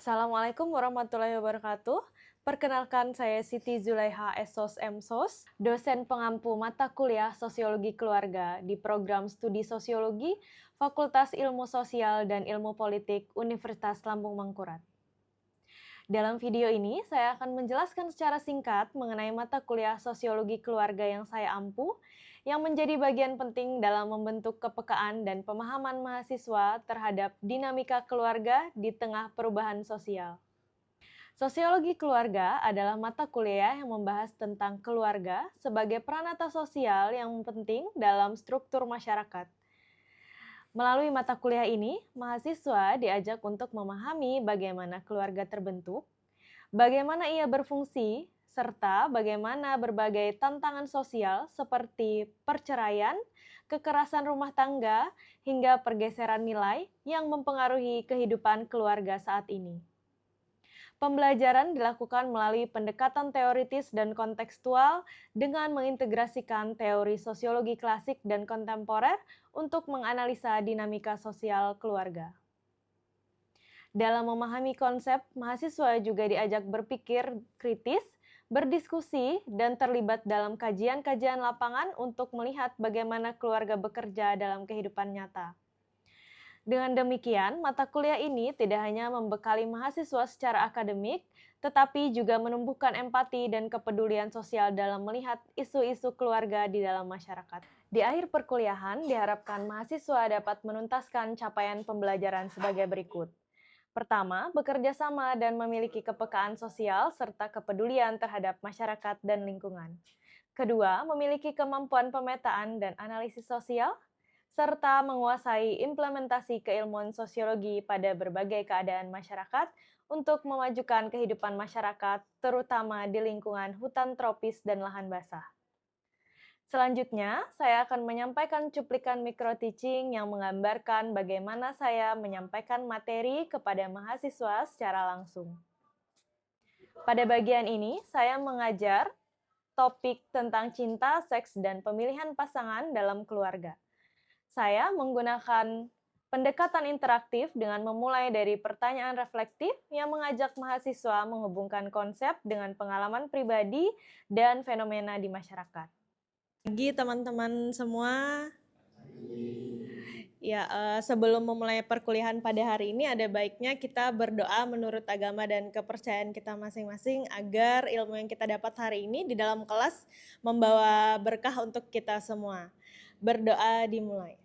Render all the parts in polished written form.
Assalamualaikum warahmatullahi wabarakatuh. Perkenalkan saya Siti Zulaiha Esos Emsos, dosen pengampu mata kuliah Sosiologi Keluarga di program Studi Sosiologi Fakultas Ilmu Sosial dan Ilmu Politik Universitas Lambung Mangkurat. Dalam video ini, saya akan menjelaskan secara singkat mengenai mata kuliah Sosiologi Keluarga yang saya ampu, yang menjadi bagian penting dalam membentuk kepekaan dan pemahaman mahasiswa terhadap dinamika keluarga di tengah perubahan sosial. Sosiologi keluarga adalah mata kuliah yang membahas tentang keluarga sebagai peranata sosial yang penting dalam struktur masyarakat. Melalui mata kuliah ini, mahasiswa diajak untuk memahami bagaimana keluarga terbentuk, bagaimana ia berfungsi, serta bagaimana berbagai tantangan sosial seperti perceraian, kekerasan rumah tangga, hingga pergeseran nilai yang mempengaruhi kehidupan keluarga saat ini. Pembelajaran dilakukan melalui pendekatan teoritis dan kontekstual dengan mengintegrasikan teori sosiologi klasik dan kontemporer untuk menganalisa dinamika sosial keluarga. Dalam memahami konsep, mahasiswa juga diajak berpikir kritis, berdiskusi, dan terlibat dalam kajian-kajian lapangan untuk melihat bagaimana keluarga bekerja dalam kehidupan nyata. Dengan demikian, mata kuliah ini tidak hanya membekali mahasiswa secara akademik, tetapi juga menumbuhkan empati dan kepedulian sosial dalam melihat isu-isu keluarga di dalam masyarakat. Di akhir perkuliahan, diharapkan mahasiswa dapat menuntaskan capaian pembelajaran sebagai berikut. Pertama, bekerja sama dan memiliki kepekaan sosial serta kepedulian terhadap masyarakat dan lingkungan. Kedua, memiliki kemampuan pemetaan dan analisis sosial, serta menguasai implementasi keilmuan sosiologi pada berbagai keadaan masyarakat untuk memajukan kehidupan masyarakat, terutama di lingkungan hutan tropis dan lahan basah. Selanjutnya, saya akan menyampaikan cuplikan micro-teaching yang menggambarkan bagaimana saya menyampaikan materi kepada mahasiswa secara langsung. Pada bagian ini, saya mengajar topik tentang cinta, seks, dan pemilihan pasangan dalam keluarga. Saya menggunakan pendekatan interaktif dengan memulai dari pertanyaan reflektif yang mengajak mahasiswa menghubungkan konsep dengan pengalaman pribadi dan fenomena di masyarakat. Bagi teman-teman semua, ya, sebelum memulai perkuliahan pada hari ini ada baiknya kita berdoa menurut agama dan kepercayaan kita masing-masing agar ilmu yang kita dapat hari ini di dalam kelas membawa berkah untuk kita semua. Berdoa dimulai.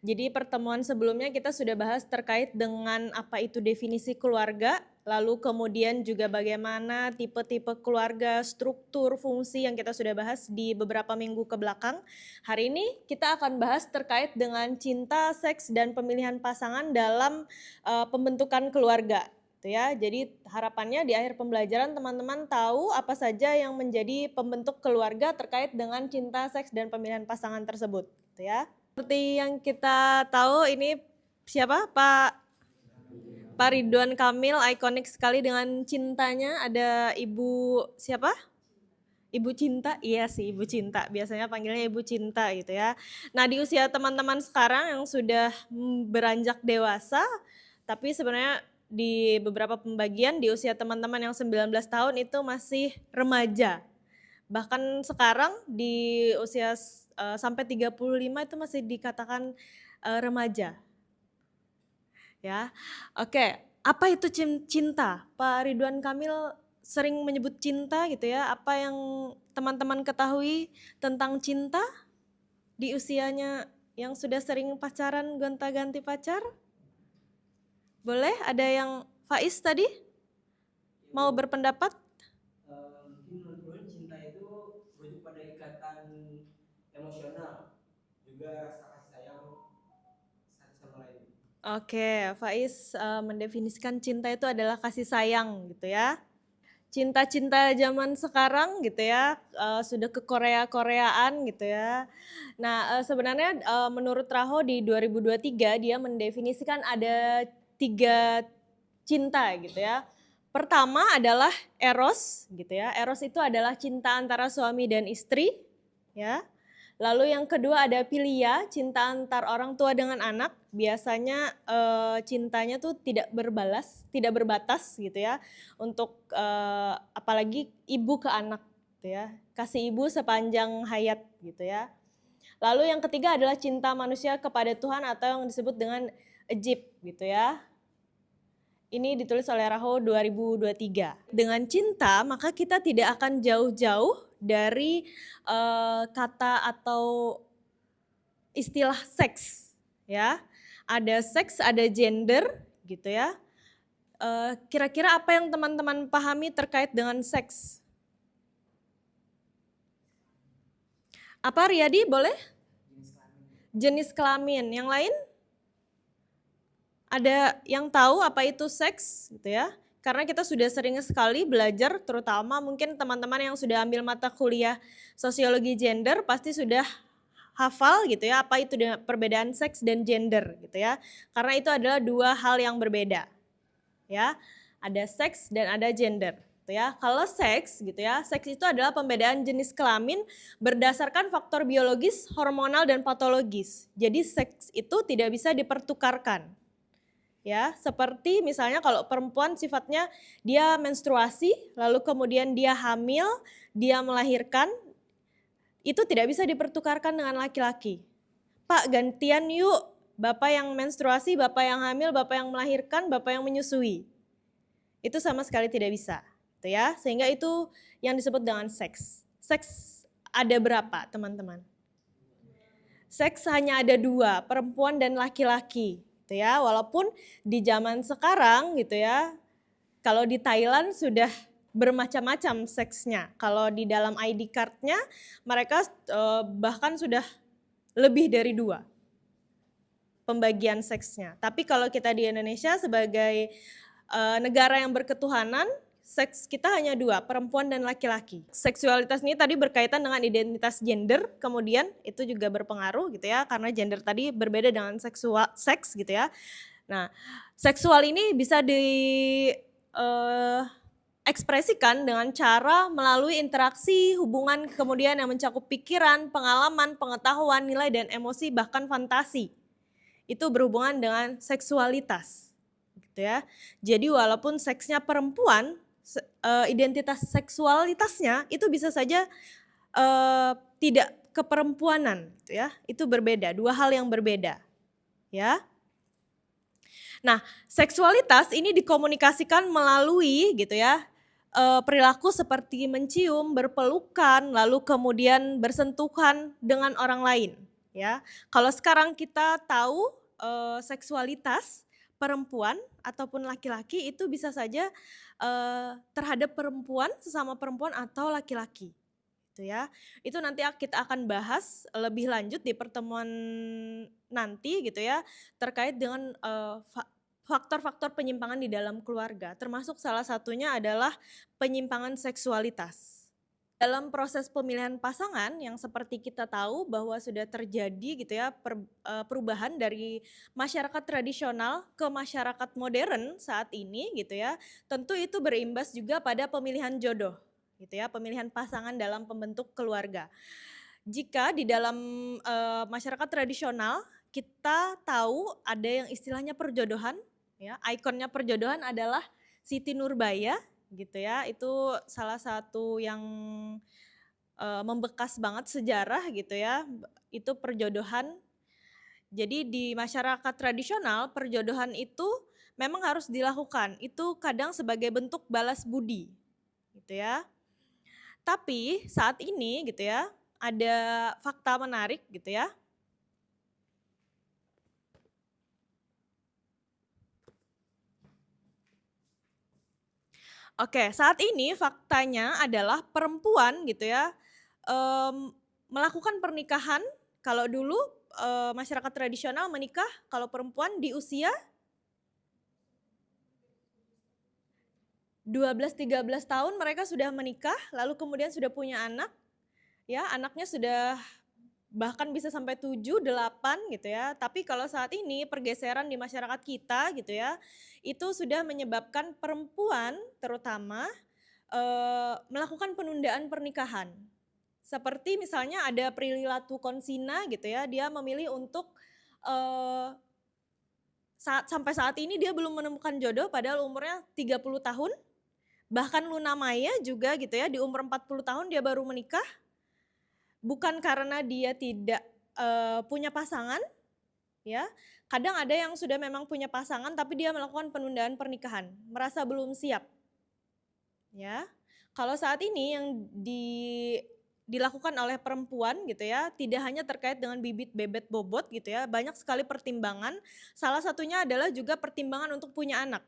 Jadi pertemuan sebelumnya kita sudah bahas terkait dengan apa itu definisi keluarga, lalu kemudian juga bagaimana tipe-tipe keluarga, struktur, fungsi yang kita sudah bahas di beberapa minggu ke belakang. Hari ini kita akan bahas terkait dengan cinta, seks, dan pemilihan pasangan dalam pembentukan keluarga. Ya, jadi harapannya di akhir pembelajaran teman-teman tahu apa saja yang menjadi pembentuk keluarga terkait dengan cinta, seks, dan pemilihan pasangan tersebut. Ya. Seperti yang kita tahu ini siapa? Pak Ridwan Kamil, ikonik sekali dengan cintanya. Ada Ibu siapa? Ibu Cinta? Iya sih, Ibu Cinta. Biasanya panggilnya Ibu Cinta gitu ya. Nah, di usia teman-teman sekarang yang sudah beranjak dewasa, tapi sebenarnya di beberapa pembagian di usia teman-teman yang 19 tahun itu masih remaja. Bahkan sekarang di usia sampai 35 itu masih dikatakan remaja. Ya. Oke, apa itu cinta? Pak Ridwan Kamil sering menyebut cinta gitu ya. Apa yang teman-teman ketahui tentang cinta di usianya yang sudah sering pacaran, gonta-ganti pacar? Boleh ada yang Faiz tadi mau berpendapat? Mungkin menurut cinta itu merujuk pada ikatan emosional, juga rasa kasih sayang satu sama lain. Oke, Faiz mendefinisikan cinta itu adalah kasih sayang gitu ya. Cinta-cinta zaman sekarang gitu ya, sudah ke Korea-Koreaan gitu ya. Nah, sebenarnya menurut Raho di 2023 dia mendefinisikan ada 3 cinta gitu ya. Pertama adalah eros gitu ya. Eros itu adalah cinta antara suami dan istri ya. Lalu yang kedua ada philia, cinta antar orang tua dengan anak. Biasanya cintanya tuh tidak berbatas gitu ya. Untuk apalagi ibu ke anak gitu ya. Kasih ibu sepanjang hayat gitu ya. Lalu yang ketiga adalah cinta manusia kepada Tuhan atau yang disebut dengan Egypt gitu ya. Ini ditulis oleh Raho 2023. Dengan cinta maka kita tidak akan jauh-jauh dari kata atau istilah seks ya. Ada seks, ada gender gitu ya. Kira-kira apa yang teman-teman pahami terkait dengan seks? Apa Riyadi boleh? Jenis kelamin. Yang lain? Ada yang tahu apa itu seks gitu ya? Karena kita sudah sering sekali belajar, terutama mungkin teman-teman yang sudah ambil mata kuliah sosiologi gender pasti sudah hafal gitu ya apa itu perbedaan seks dan gender gitu ya. Karena itu adalah dua hal yang berbeda. Ya. Ada seks dan ada gender gitu ya. Kalau seks gitu ya, seks itu adalah pembedaan jenis kelamin berdasarkan faktor biologis, hormonal dan patologis. Jadi seks itu tidak bisa dipertukarkan. Ya, seperti misalnya kalau perempuan sifatnya dia menstruasi, lalu kemudian dia hamil, dia melahirkan, itu tidak bisa dipertukarkan dengan laki-laki. Pak, gantian yuk, bapak yang menstruasi, bapak yang hamil, bapak yang melahirkan, bapak yang menyusui. Itu sama sekali tidak bisa, gitu ya. Sehingga itu yang disebut dengan seks. Seks ada berapa, teman-teman? Seks hanya ada dua, perempuan dan laki-laki. Gitu ya, walaupun di zaman sekarang gitu ya, kalau di Thailand sudah bermacam-macam seksnya. Kalau di dalam ID card-nya mereka bahkan sudah lebih dari dua pembagian seksnya. Tapi kalau kita di Indonesia sebagai negara yang berketuhanan, seks kita hanya dua, perempuan dan laki-laki. Seksualitas ini tadi berkaitan dengan identitas gender, kemudian itu juga berpengaruh gitu ya, karena gender tadi berbeda dengan seks gitu ya. Nah, seksual ini bisa ekspresikan dengan cara melalui interaksi, hubungan kemudian yang mencakup pikiran, pengalaman, pengetahuan, nilai dan emosi bahkan fantasi. Itu berhubungan dengan seksualitas. Gitu ya. Jadi walaupun seksnya perempuan, identitas seksualitasnya itu bisa saja tidak keperempuanan, gitu ya. Itu berbeda, dua hal yang berbeda, ya. Nah, seksualitas ini dikomunikasikan melalui, gitu ya, perilaku seperti mencium, berpelukan, lalu kemudian bersentuhan dengan orang lain, ya. Kalau sekarang kita tahu seksualitas perempuan ataupun laki-laki itu bisa saja terhadap perempuan, sesama perempuan atau laki-laki. Gitu ya. Itu nanti kita akan bahas lebih lanjut di pertemuan nanti gitu ya, terkait dengan faktor-faktor penyimpangan di dalam keluarga, termasuk salah satunya adalah penyimpangan seksualitas. Dalam proses pemilihan pasangan yang seperti kita tahu bahwa sudah terjadi gitu ya perubahan dari masyarakat tradisional ke masyarakat modern saat ini gitu ya. Tentu itu berimbas juga pada pemilihan jodoh gitu ya, pemilihan pasangan dalam pembentuk keluarga. Jika di dalam masyarakat tradisional kita tahu ada yang istilahnya perjodohan ya, ikonnya perjodohan adalah Siti Nurbaya gitu ya, itu salah satu yang membekas banget sejarah gitu ya, itu perjodohan. Jadi di masyarakat tradisional perjodohan itu memang harus dilakukan, itu kadang sebagai bentuk balas budi gitu ya. Tapi saat ini gitu ya, ada fakta menarik gitu ya. Oke, saat ini faktanya adalah perempuan gitu ya, melakukan pernikahan. Kalau dulu masyarakat tradisional menikah kalau perempuan di usia 12-13 tahun mereka sudah menikah, lalu kemudian sudah punya anak, ya anaknya sudah bahkan bisa sampai 7, 8 gitu ya. Tapi kalau saat ini pergeseran di masyarakat kita gitu ya, itu sudah menyebabkan perempuan terutama melakukan penundaan pernikahan. Seperti misalnya ada Prilly Latukonsina gitu ya, dia memilih untuk sampai saat ini dia belum menemukan jodoh padahal umurnya 30 tahun. Bahkan Luna Maya juga gitu ya, di umur 40 tahun dia baru menikah, bukan karena dia tidak, punya pasangan ya, kadang ada yang sudah memang punya pasangan tapi dia melakukan penundaan pernikahan, merasa belum siap, ya. Kalau saat ini yang dilakukan oleh perempuan gitu ya, tidak hanya terkait dengan bibit, bebet, bobot gitu ya, banyak sekali pertimbangan, salah satunya adalah juga pertimbangan untuk punya anak.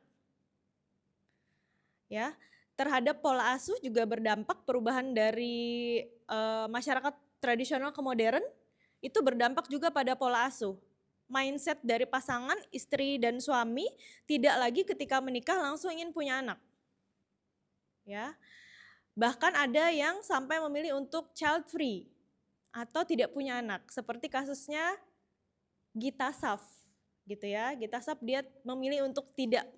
Ya, terhadap pola asuh juga berdampak perubahan dari, masyarakat tradisional ke modern, itu berdampak juga pada pola asuh. Mindset dari pasangan, istri dan suami tidak lagi ketika menikah langsung ingin punya anak. Ya. Bahkan ada yang sampai memilih untuk child free atau tidak punya anak, seperti kasusnya Gita Saf gitu ya. Gita Saf dia memilih untuk tidak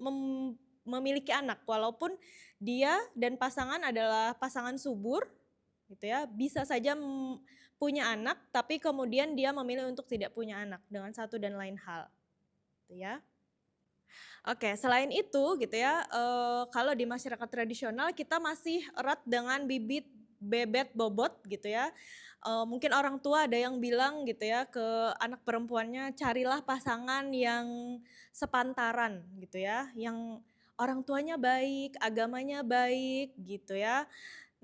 memiliki anak walaupun dia dan pasangan adalah pasangan subur gitu ya, bisa saja punya anak tapi kemudian dia memilih untuk tidak punya anak dengan satu dan lain hal gitu ya. Oke, selain itu gitu ya, kalau di masyarakat tradisional kita masih erat dengan bibit, bebet, bobot gitu ya. Mungkin orang tua ada yang bilang gitu ya ke anak perempuannya, carilah pasangan yang sepantaran gitu ya, yang orang tuanya baik, agamanya baik gitu ya.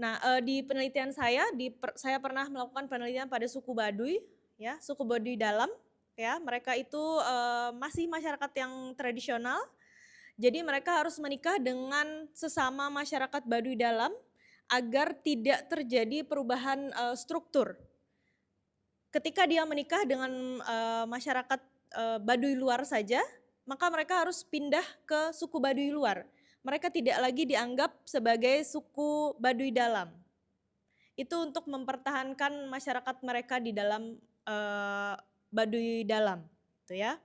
Nah, di penelitian saya pernah melakukan penelitian pada suku Baduy ya, suku Baduy Dalam ya, mereka itu, masih masyarakat yang tradisional. Jadi mereka harus menikah dengan sesama masyarakat Baduy Dalam agar tidak terjadi perubahan, struktur. Ketika dia menikah dengan, masyarakat, Baduy luar saja, maka mereka harus pindah ke suku Baduy luar. Mereka tidak lagi dianggap sebagai suku Baduy Dalam. Itu untuk mempertahankan masyarakat mereka di dalam, Baduy Dalam, gitu ya.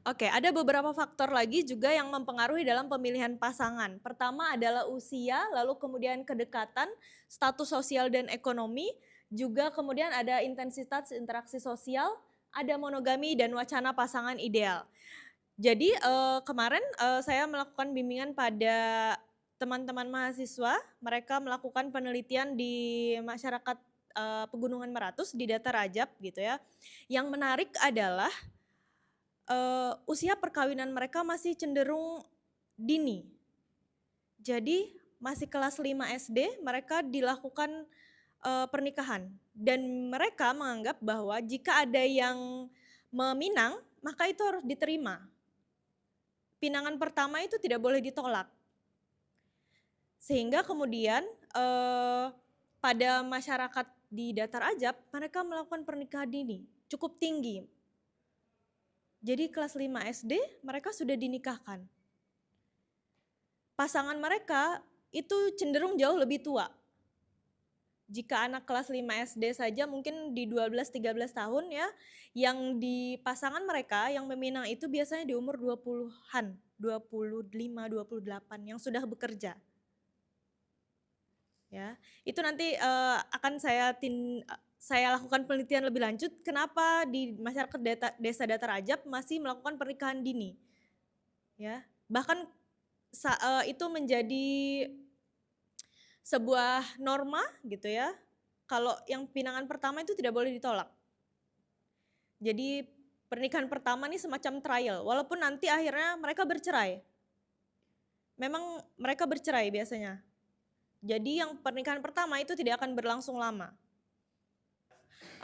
Oke, ada beberapa faktor lagi juga yang mempengaruhi dalam pemilihan pasangan. Pertama adalah usia, lalu kemudian kedekatan, status sosial dan ekonomi, juga kemudian ada intensitas interaksi sosial, ada monogami dan wacana pasangan ideal. Jadi kemarin saya melakukan bimbingan pada teman-teman mahasiswa, mereka melakukan penelitian di masyarakat Pegunungan Meratus di Data Rajab gitu ya. Yang menarik adalah usia perkawinan mereka masih cenderung dini. Jadi masih kelas 5 SD mereka dilakukan pernikahan dan mereka menganggap bahwa jika ada yang meminang maka itu harus diterima. Pinangan pertama itu tidak boleh ditolak. Sehingga kemudian pada masyarakat di Datar Ajab mereka melakukan pernikahan dini cukup tinggi. Jadi kelas 5 SD mereka sudah dinikahkan. Pasangan mereka itu cenderung jauh lebih tua. Jika anak kelas 5 SD saja mungkin di 12-13 tahun ya, yang di pasangan mereka yang meminang itu biasanya di umur 20-an, 25-28 yang sudah bekerja. Ya, itu nanti akan saya lakukan penelitian lebih lanjut kenapa di masyarakat desa Datar Ajab masih melakukan pernikahan dini. Ya, bahkan itu menjadi sebuah norma gitu ya. Kalau yang pinangan pertama itu tidak boleh ditolak. Jadi pernikahan pertama ini semacam trial, walaupun nanti akhirnya mereka bercerai. Memang mereka bercerai biasanya. Jadi yang pernikahan pertama itu tidak akan berlangsung lama.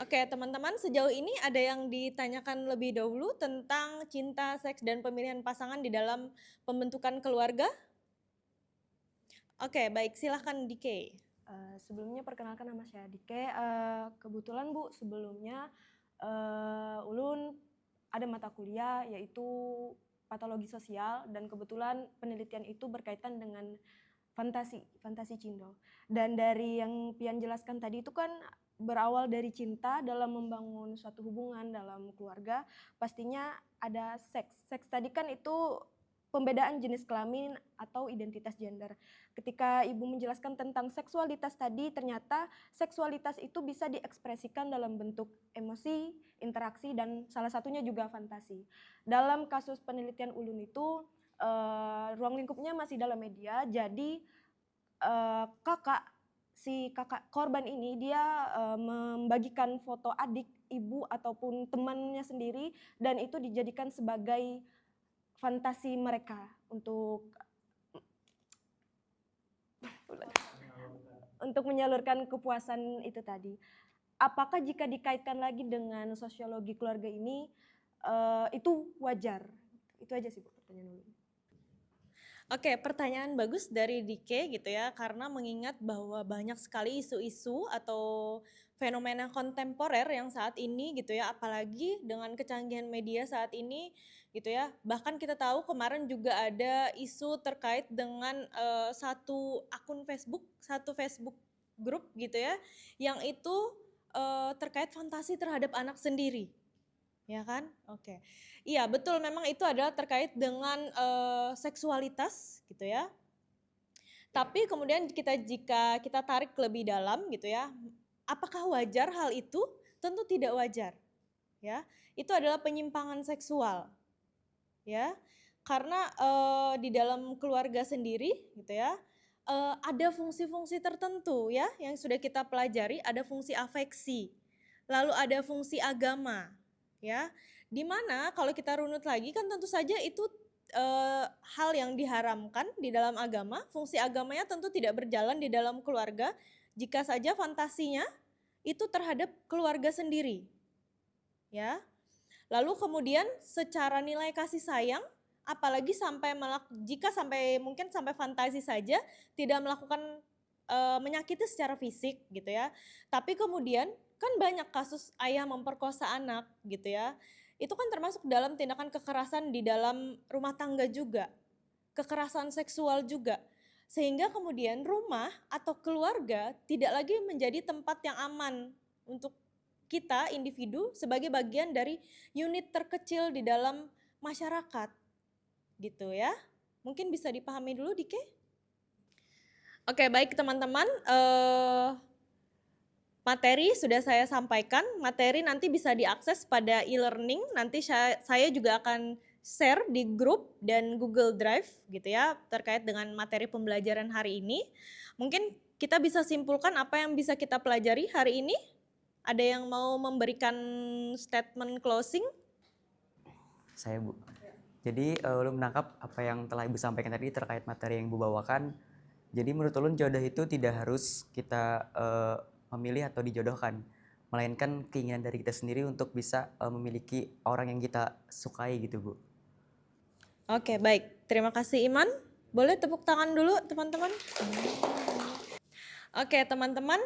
Oke teman-teman, sejauh ini ada yang ditanyakan lebih dahulu tentang cinta, seks, dan pemilihan pasangan di dalam pembentukan keluarga? Oke, baik, silahkan Dike. Sebelumnya perkenalkan nama saya Dike. Kebetulan Bu, sebelumnya Ulun ada mata kuliah yaitu patologi sosial dan kebetulan penelitian itu berkaitan dengan fantasi Cindo. Dan dari yang Pian jelaskan tadi itu kan berawal dari cinta dalam membangun suatu hubungan dalam keluarga, pastinya ada seks. Seks tadi kan itu pembedaan jenis kelamin atau identitas gender. Ketika Ibu menjelaskan tentang seksualitas tadi, ternyata seksualitas itu bisa diekspresikan dalam bentuk emosi, interaksi, dan salah satunya juga fantasi. Dalam kasus penelitian Ulun itu, ruang lingkupnya masih dalam media, jadi si kakak korban ini dia membagikan foto adik, ibu, ataupun temannya sendiri, dan itu dijadikan sebagai fantasi mereka untuk menyalurkan kepuasan itu tadi. Apakah jika dikaitkan lagi dengan sosiologi keluarga ini itu wajar? Itu aja sih Bu pertanyaan dulu. Oke, pertanyaan bagus dari Dike gitu ya, karena mengingat bahwa banyak sekali isu-isu atau fenomena kontemporer yang saat ini gitu ya, apalagi dengan kecanggihan media saat ini gitu ya. Bahkan kita tahu kemarin juga ada isu terkait dengan satu Facebook grup gitu ya, yang itu terkait fantasi terhadap anak sendiri. Ya kan? Oke. Iya, betul, memang itu adalah terkait dengan seksualitas gitu ya. Tapi kemudian jika kita tarik lebih dalam gitu ya, apakah wajar hal itu? Tentu tidak wajar. Ya. Itu adalah penyimpangan seksual. Ya. Karena di dalam keluarga sendiri gitu ya, ada fungsi-fungsi tertentu ya yang sudah kita pelajari, ada fungsi afeksi. Lalu ada fungsi agama. Ya, dimana kalau kita runut lagi kan tentu saja itu hal yang diharamkan di dalam agama, fungsi agamanya tentu tidak berjalan di dalam keluarga jika saja fantasinya itu terhadap keluarga sendiri. Ya. Lalu kemudian secara nilai kasih sayang, apalagi jika mungkin sampai fantasi saja tidak melakukan menyakiti secara fisik gitu ya. Tapi kemudian kan banyak kasus ayah memperkosa anak gitu ya. Itu kan termasuk dalam tindakan kekerasan di dalam rumah tangga juga. Kekerasan seksual juga. Sehingga kemudian rumah atau keluarga tidak lagi menjadi tempat yang aman untuk kita individu sebagai bagian dari unit terkecil di dalam masyarakat. Gitu ya. Mungkin bisa dipahami dulu Dike? Oke, baik teman-teman, materi sudah saya sampaikan, materi nanti bisa diakses pada e-learning, nanti saya juga akan share di grup dan Google Drive gitu ya, terkait dengan materi pembelajaran hari ini. Mungkin kita bisa simpulkan apa yang bisa kita pelajari hari ini. Ada yang mau memberikan statement closing? Saya Bu. Jadi ulun menangkap apa yang telah Ibu sampaikan tadi terkait materi yang Ibu bawakan. Jadi menurut ulun jodoh itu tidak harus kita memilih atau dijodohkan, melainkan keinginan dari kita sendiri untuk bisa memiliki orang yang kita sukai gitu Bu. Oke, baik. Terima kasih Iman. Boleh tepuk tangan dulu teman-teman? Oke teman-teman,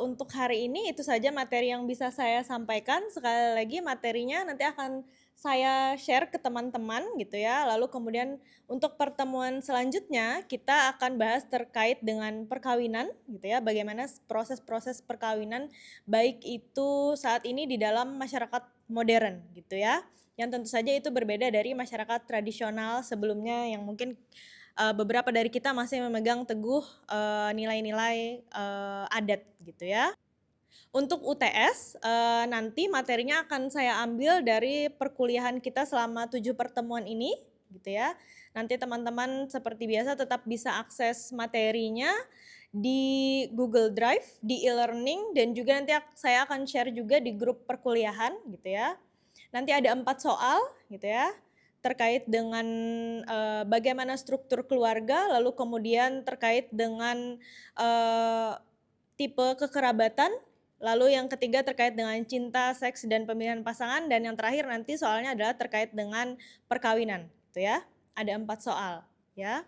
untuk hari ini itu saja materi yang bisa saya sampaikan. Sekali lagi materinya nanti akan saya share ke teman-teman gitu ya. Lalu kemudian untuk pertemuan selanjutnya kita akan bahas terkait dengan perkawinan gitu ya. Bagaimana proses-proses perkawinan baik itu saat ini di dalam masyarakat modern gitu ya. Yang tentu saja itu berbeda dari masyarakat tradisional sebelumnya yang mungkin beberapa dari kita masih memegang teguh nilai-nilai adat gitu ya. Untuk UTS nanti materinya akan saya ambil dari perkuliahan kita selama 7 pertemuan ini gitu ya. Nanti teman-teman seperti biasa tetap bisa akses materinya di Google Drive, di e-learning, dan juga nanti saya akan share juga di grup perkuliahan gitu ya. Nanti ada 4 soal gitu ya, terkait dengan bagaimana struktur keluarga, lalu kemudian terkait dengan tipe kekerabatan, lalu yang ketiga terkait dengan cinta, seks, dan pemilihan pasangan, dan yang terakhir nanti soalnya adalah terkait dengan perkawinan, gitu ya. Ada 4 soal, ya.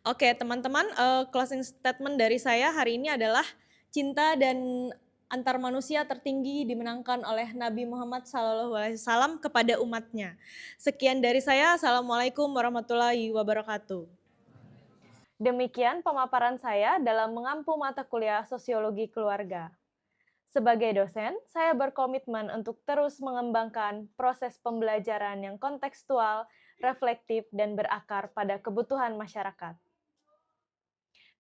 Oke, teman-teman, closing statement dari saya hari ini adalah cinta dan antar manusia tertinggi dimenangkan oleh Nabi Muhammad SAW kepada umatnya. Sekian dari saya, Assalamualaikum warahmatullahi wabarakatuh. Demikian pemaparan saya dalam mengampu mata kuliah Sosiologi Keluarga. Sebagai dosen, saya berkomitmen untuk terus mengembangkan proses pembelajaran yang kontekstual, reflektif, dan berakar pada kebutuhan masyarakat.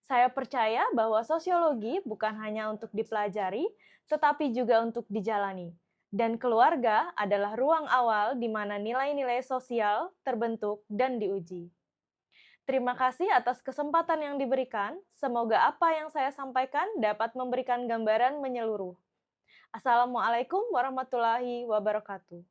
Saya percaya bahwa sosiologi bukan hanya untuk dipelajari, tetapi juga untuk dijalani. Dan keluarga adalah ruang awal di mana nilai-nilai sosial terbentuk dan diuji. Terima kasih atas kesempatan yang diberikan. Semoga apa yang saya sampaikan dapat memberikan gambaran menyeluruh. Assalamualaikum warahmatullahi wabarakatuh.